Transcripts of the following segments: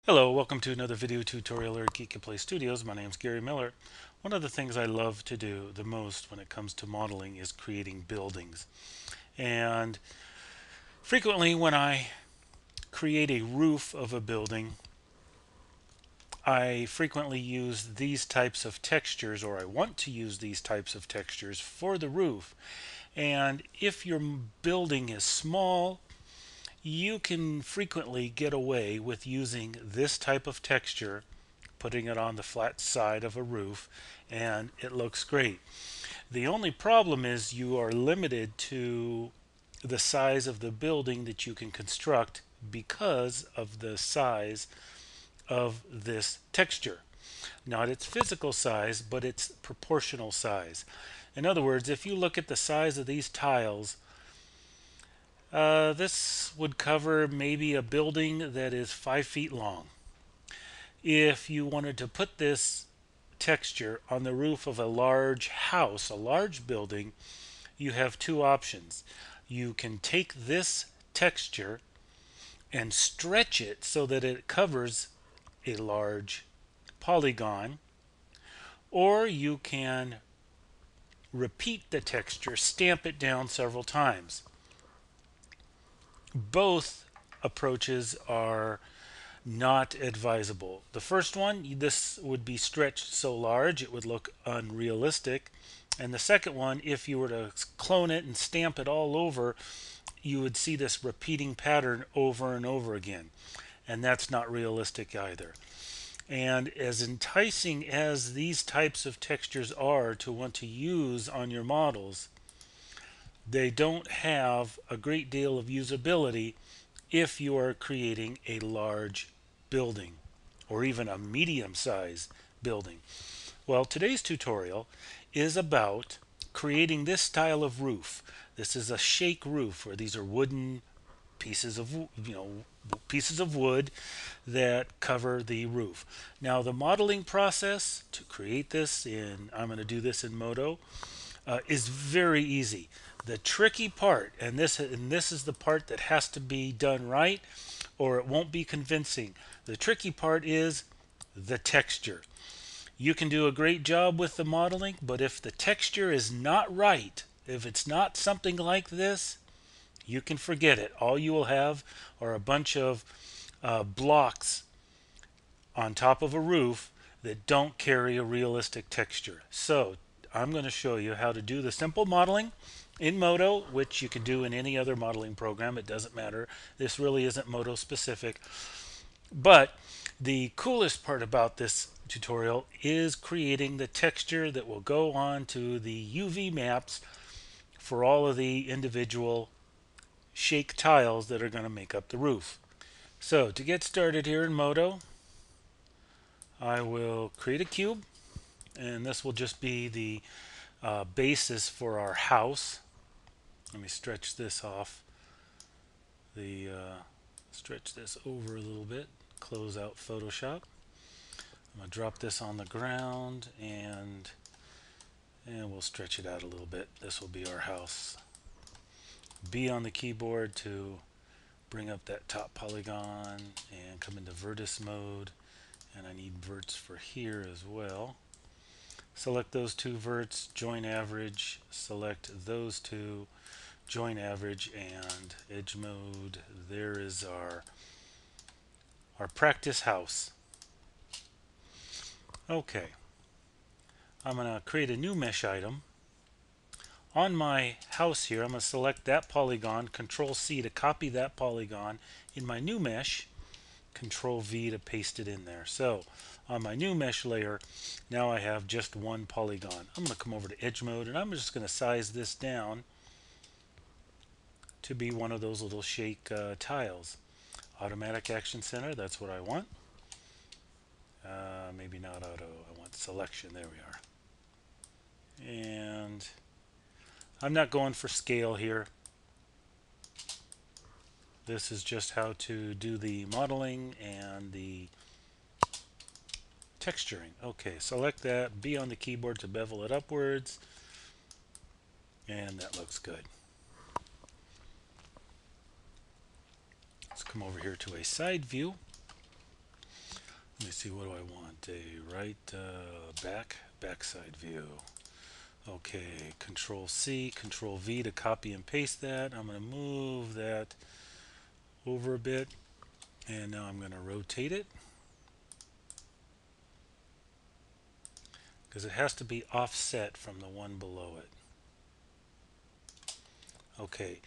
Hello, welcome to another video tutorial at Geekatplay Studios. My name is Gary Miller. One of the things I love to do the most when it comes to modeling is creating buildings. And frequently when I create a roof of a building, I frequently use these types of textures, or I want to use these types of textures for the roof. And if your building is small, you can frequently get away with using this type of texture, putting it on the flat side of a roof, and it looks great. The only problem is you are limited to the size of the building that you can construct because of the size of this texture. Not its physical size, but its proportional size. In other words, if you look at the size of these tiles, this would cover maybe a building that is 5 feet long. If you wanted to put this texture on the roof of a large house, a large building, you have two options. You can take this texture and stretch it so that it covers a large polygon, or you can repeat the texture, stamp it down several times. Both approaches are not advisable. The first one, this would be stretched so large it would look unrealistic. And the second one, if you were to clone it and stamp it all over, you would see this repeating pattern over and over again. And that's not realistic either. And as enticing as these types of textures are to want to use on your models, they don't have a great deal of usability if you are creating a large building or even a medium-sized building. Well, today's tutorial is about creating this style of roof. This is a shake roof, where these are wooden pieces of pieces of wood that cover the roof. Now, the modeling process to create this I'm going to do this in Modo, is very easy. The tricky part, and this is the part that has to be done right, or it won't be convincing. The tricky part is the texture. You can do a great job with the modeling, but if the texture is not right, if it's not something like this, you can forget it. All you will have are a bunch of blocks on top of a roof that don't carry a realistic texture. So I'm going to show you how to do the simple modeling in Modo, which you can do in any other modeling program. It doesn't matter. This really isn't Modo specific. But the coolest part about this tutorial is creating the texture that will go on to the UV maps for all of the individual shake tiles that are going to make up the roof. So to get started here in Modo, I will create a cube, and this will just be the basis for our house. Let me stretch this off. Stretch this over a little bit. Close out Photoshop. I'm gonna drop this on the ground, and we'll stretch it out a little bit. This will be our house. B on the keyboard to bring up that top polygon and come into vertex mode, and I need verts for here as well. Select those two verts, join average, select those two, join average, and edge mode. There is our practice house. Okay, I'm going to create a new mesh item. On my house here, I'm going to select that polygon, Control C to copy that polygon in my new mesh, Control V to paste it in there. So on my new mesh layer, now I have just one polygon. I'm going to come over to edge mode, and I'm just going to size this down to be one of those little shake tiles. Automatic Action Center, that's what I want. Maybe not auto, I want selection. There we are. And I'm not going for scale here. This is just how to do the modeling and the texturing. Okay, select that, B on the keyboard to bevel it upwards, and that looks good. Let's come over here to a side view. see, what do I want? A right backside view. Okay, Control C, Control V to copy and paste that. I'm going to move that over a bit, and now I'm going to rotate it because it has to be offset from the one below it. Okay,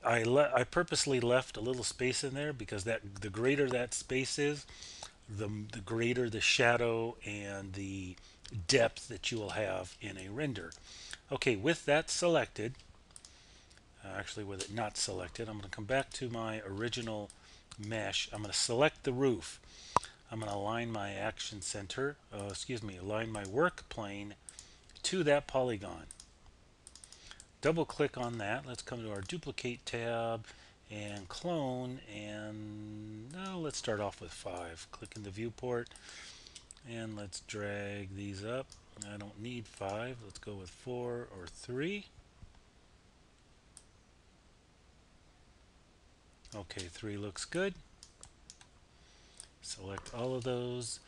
I purposely left a little space in there because the greater that space is, the greater the shadow and the depth that you will have in a render. Okay, with that selected, actually with it not selected, I'm going to come back to my original mesh. I'm going to select the roof. I'm going to align my action center, align my work plane to that polygon. Double click on that. Let's come to our duplicate tab and clone, and let's start off with 5. Click in the viewport and let's drag these up. I don't need 5. Let's go with 4 or 3. Okay, 3 looks good. Select all of those.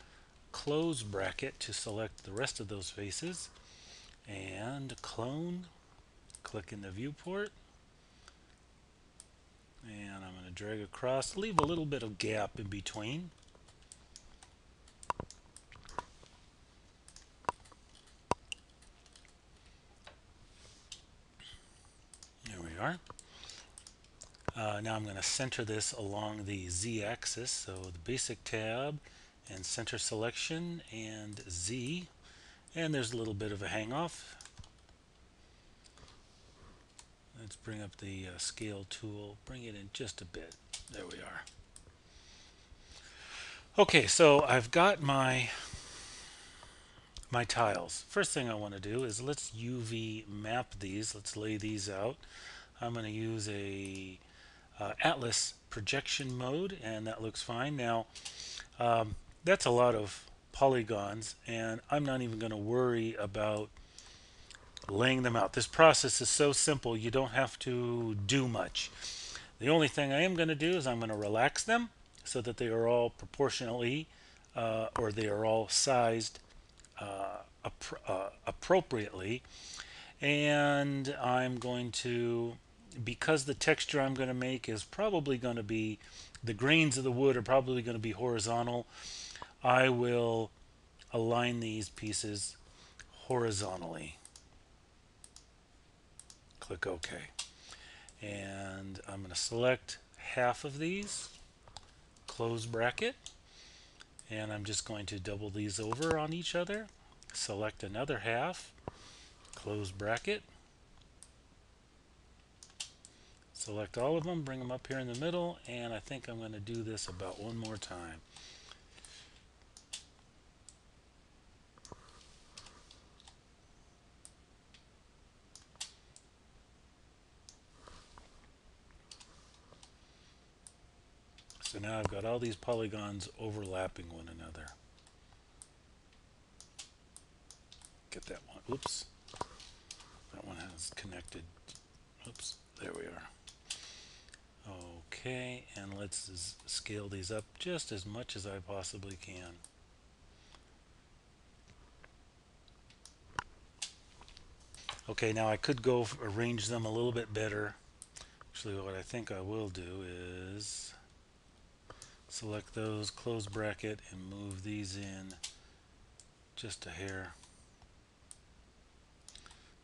Close bracket to select the rest of those faces. And clone. Click in the viewport. And I'm going to drag across. Leave a little bit of gap in between. There we are. Now I'm going to center this along the Z-axis. So the basic tab and center selection and Z. And there's a little bit of a hang-off. Let's bring up the scale tool, bring it in just a bit. There we are. Okay, so I've got my tiles. First thing I want to do is let's UV map these. Let's lay these out. I'm going to use a Atlas projection mode, and that looks fine. Now, that's a lot of polygons, and I'm not even going to worry about laying them out. This process is so simple, you don't have to do much. The only thing I am going to do is I'm going to relax them so that they are all proportionally or they are all sized appropriately. And I'm going to, because the texture I'm going to make is probably going to be, the grains of the wood are probably going to be horizontal, I will align these pieces horizontally. Click OK. And I'm going to select half of these, close bracket, and I'm just going to double these over on each other, select another half, close bracket, select all of them, bring them up here in the middle, and I think I'm going to do this about one more time. So now I've got all these polygons overlapping one another. Get that one. Oops. That one has connected. Oops. There we are. Okay, and let's scale these up just as much as I possibly can. Okay, now I could go arrange them a little bit better. Actually, what I think I will do is select those, close bracket, and move these in just a hair.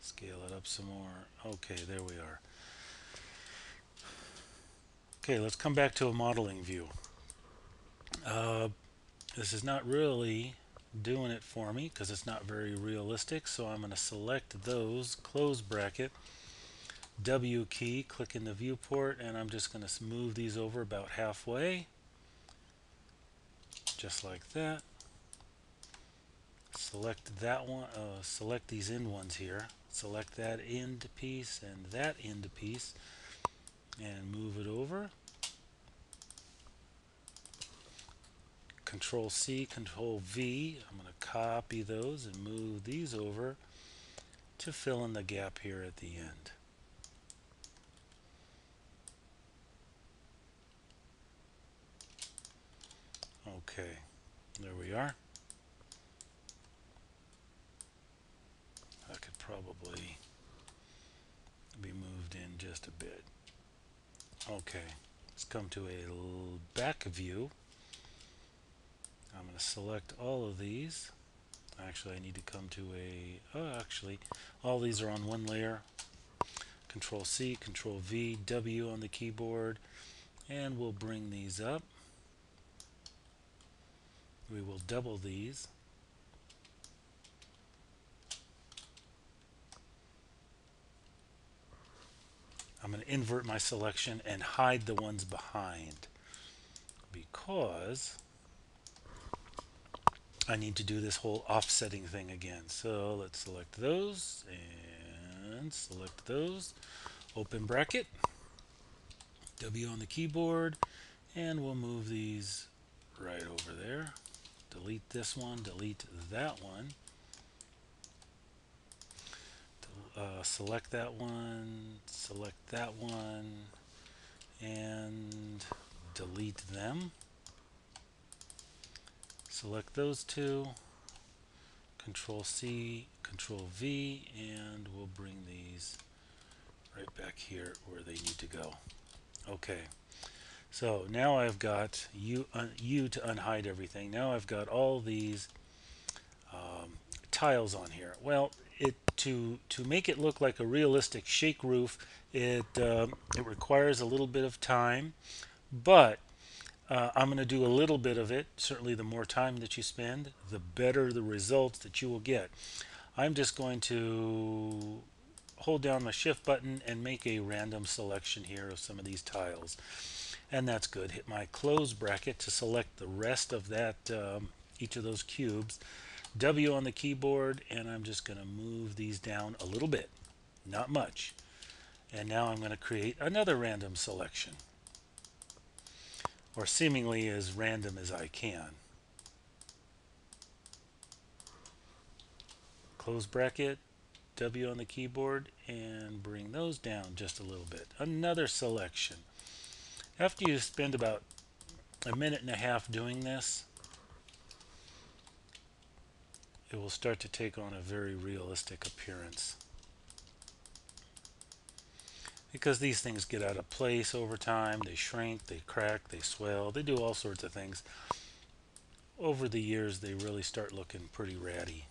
Scale it up some more. Okay, there we are. Okay, let's come back to a modeling view. This is not really doing it for me because it's not very realistic, so I'm going to select those, close bracket, W key, click in the viewport, and I'm just going to move these over about halfway, just like that. Select that one, select these end ones here, select that end piece and that end piece, and move it over. Control C, Control V. I'm going to copy those and move these over to fill in the gap here at the end. Okay. There we are. That could probably be moved in just a bit. Okay, let's come to a back view. I'm going to select all of these. Actually, I need to come to actually, all these are on one layer. Control C, Control V, W on the keyboard, and we'll bring these up. We will double these. I'm going to invert my selection and hide the ones behind because I need to do this whole offsetting thing again. So let's select those and select those. Open bracket, W on the keyboard, and we'll move these right over there. Delete this one, delete that one. Select that one, and delete them. Select those two, Control C, Control V, and we'll bring these right back here where they need to go. Okay, so now I've got U to unhide everything. Now I've got all these tiles on here. Well, to make it look like a realistic shake roof, it requires a little bit of time, but I'm going to do a little bit of it. Certainly, the more time that you spend, the better the results that you will get. I'm just going to hold down my shift button and make a random selection here of some of these tiles, and that's good. Hit my close bracket to select the rest of that each of those cubes. W on the keyboard, and I'm just going to move these down a little bit, not much. And now I'm going to create another random selection, or seemingly as random as I can. Close bracket, W on the keyboard, and bring those down just a little bit. Another selection. After you spend about a minute and a half doing this, it will start to take on a very realistic appearance. Because these things get out of place over time, they shrink, they crack, they swell, they do all sorts of things. Over the years, they really start looking pretty ratty.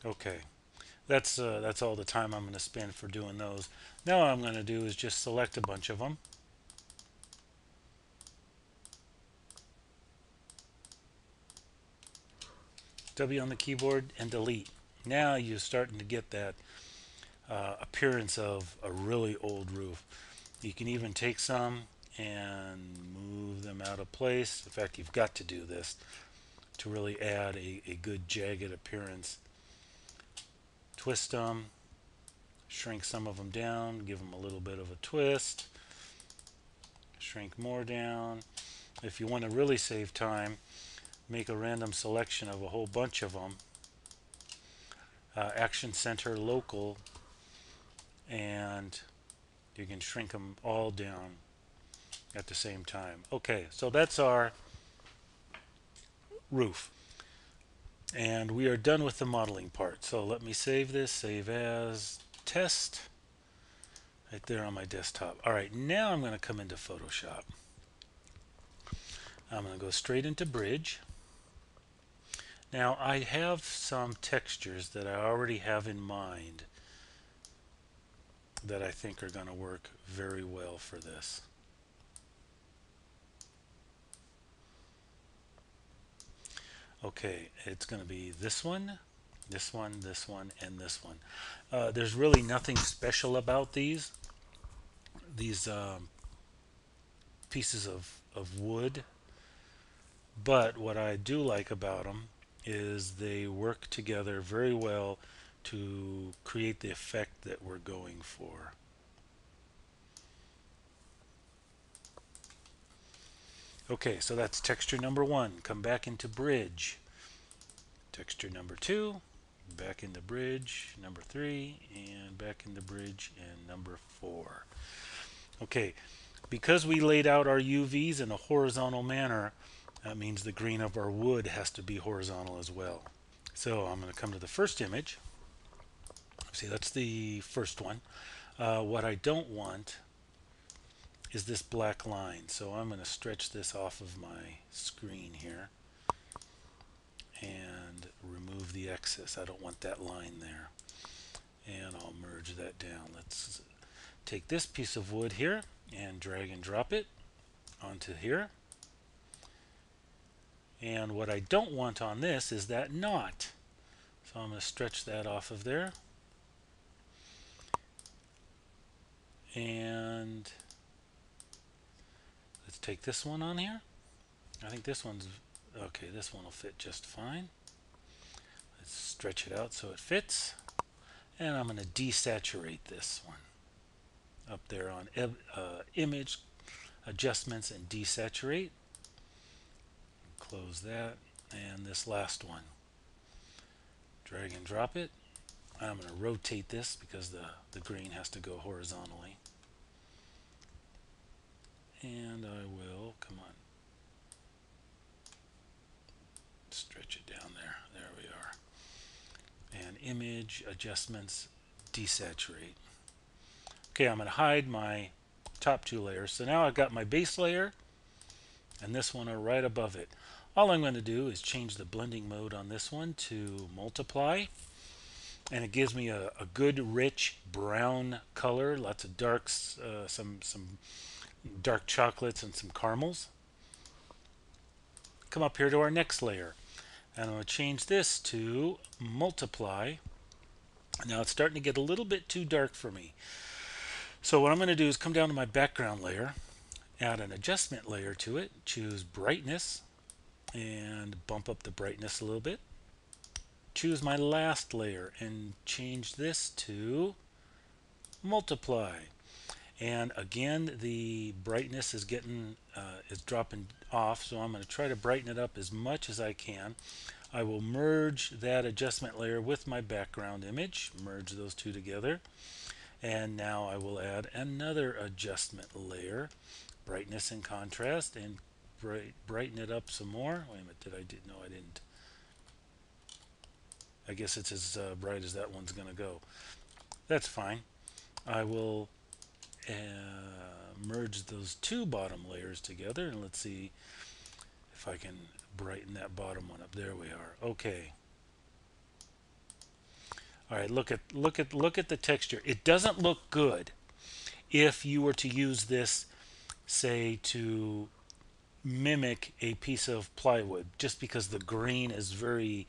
Okay, that's all the time I'm going to spend for doing those. Now what I'm going to do is just select a bunch of them. W on the keyboard and delete. Now you're starting to get that appearance of a really old roof. You can even take some and move them out of place. In fact, you've got to do this to really add a good jagged appearance. Twist them, shrink some of them down, give them a little bit of a twist, shrink more down. If you want to really save time, make a random selection of a whole bunch of them. Action center local, and you can shrink them all down at the same time. Okay, so that's our roof. And we are done with the modeling part. So let me save this, save as test, right there on my desktop. All right, now I'm going to come into Photoshop. I'm going to go straight into Bridge. Now I have some textures that I already have in mind that I think are going to work very well for this. Okay, it's going to be this one, this one, this one, and this one. There's really nothing special about these pieces of wood, but what I do like about them is they work together very well to create the effect that we're going for. Okay, so that's texture number one. Come back into Bridge. Texture number two, back into bridge number 3, and back into bridge and number 4. Okay, because we laid out our UVs in a horizontal manner, that means the grain of our wood has to be horizontal as well. So I'm going to come to the first image. See, that's the first one. What I don't want is this black line, so I'm going to stretch this off of my screen here and remove the excess. I don't want that line there, and I'll merge that down. Let's take this piece of wood here and drag and drop it onto here. And what I don't want on this is that knot, so I'm going to stretch that off of there. And let's take this one on here. I think this one's okay. This one will fit just fine. Let's stretch it out so it fits. And I'm going to desaturate this one up there on image adjustments and desaturate. Close that. And this last one, drag and drop it. I'm going to rotate this because the green has to go horizontally. And I will, come on, stretch it down there. There we are. And image adjustments, desaturate. Okay, I'm going to hide my top two layers. So now I've got my base layer and this one are right above it. All I'm going to do is change the blending mode on this one to multiply, and it gives me a good rich brown color, lots of darks, some dark chocolates and some caramels. Come up here to our next layer, and I'm going to change this to multiply. Now it's starting to get a little bit too dark for me. So what I'm going to do is come down to my background layer, add an adjustment layer to it, choose brightness, and bump up the brightness a little bit. Choose my last layer and change this to multiply. And again, the brightness is dropping off, so I'm going to try to brighten it up as much as I can. I will merge that adjustment layer with my background image, merge those two together, and now I will add another adjustment layer, brightness and contrast, and brighten it up some more. Wait a minute, no, I didn't. I guess it's as bright as that one's going to go. That's fine. I will merge those two bottom layers together, and let's see if I can brighten that bottom one up. There we are. Okay. All right, look at the texture. It doesn't look good if you were to use this, say, to mimic a piece of plywood, just because the grain is very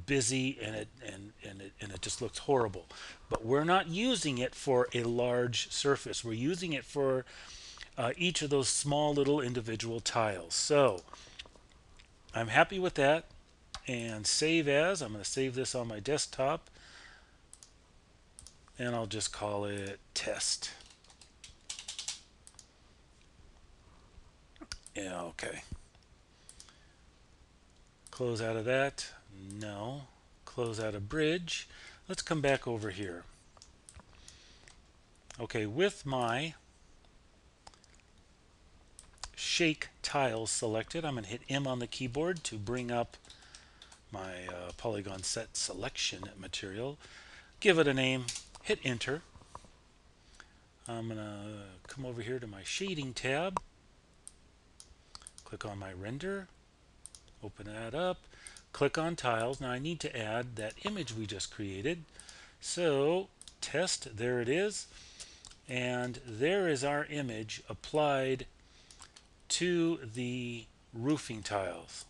busy and it just looks horrible. But we're not using it for a large surface. We're using it for each of those small little individual tiles. So I'm happy with that, and save as. I'm going to save this on my desktop, and I'll just call it test. Yeah, okay. Close out of that. No. Close out of bridge. Let's come back over here. Okay, with my shake tiles selected, I'm going to hit M on the keyboard to bring up my polygon set selection material. Give it a name, hit enter. I'm going to come over here to my shading tab, click on my render, open that up, click on tiles. Now I need to add that image we just created. So test, there it is, and there is our image applied to the roofing tiles.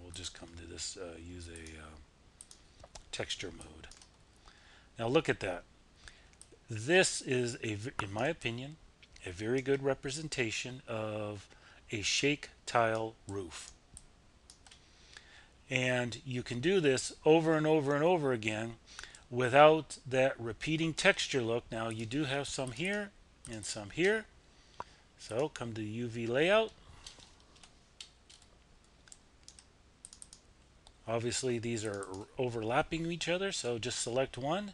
We'll just come to this, use a texture mode. Now look at that. This is, in my opinion, a very good representation of a shake tile roof. And you can do this over and over and over again without that repeating texture look. Now you do have some here and some here. So come to UV layout, Obviously these are overlapping each other, so just select one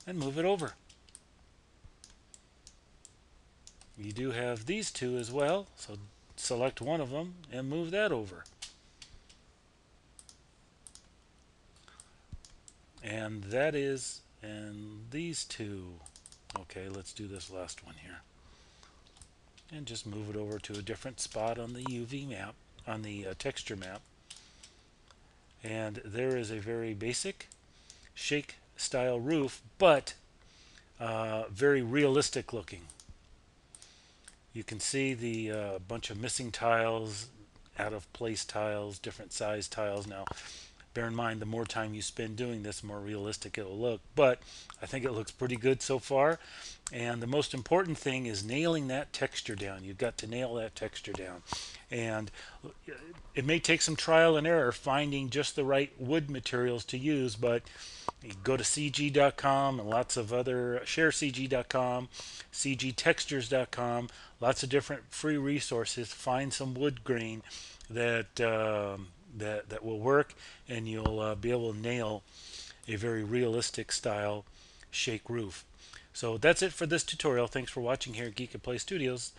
and move it over. You do have these two as well, so select one of them and move that over. And that is, and these two. Okay, let's do this last one here. And just move it over to a different spot on the UV map, on the texture map. And there is a very basic shake style roof, but very realistic looking. You can see the bunch of missing tiles, out of place tiles, different size tiles. Now, bear in mind, the more time you spend doing this, the more realistic it will look. But I think it looks pretty good so far. And the most important thing is nailing that texture down. You've got to nail that texture down. And it may take some trial and error finding just the right wood materials to use, but you go to cg.com and lots of other, sharecg.com, cgtextures.com, lots of different free resources. Find some wood grain that that will work, and you'll be able to nail a very realistic style shake roof. So that's it for this tutorial. Thanks for watching here at Geekatplay Studios.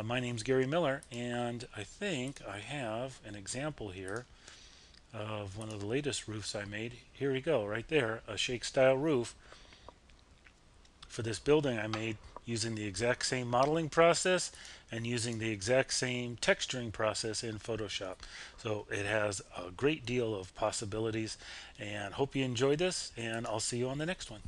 My name's Gary Miller, and I think I have an example here of one of the latest roofs I made. Here we go, right there, a shake style roof for this building I made using the exact same modeling process and using the exact same texturing process in Photoshop. So it has a great deal of possibilities, and hope you enjoyed this, and I'll see you on the next one.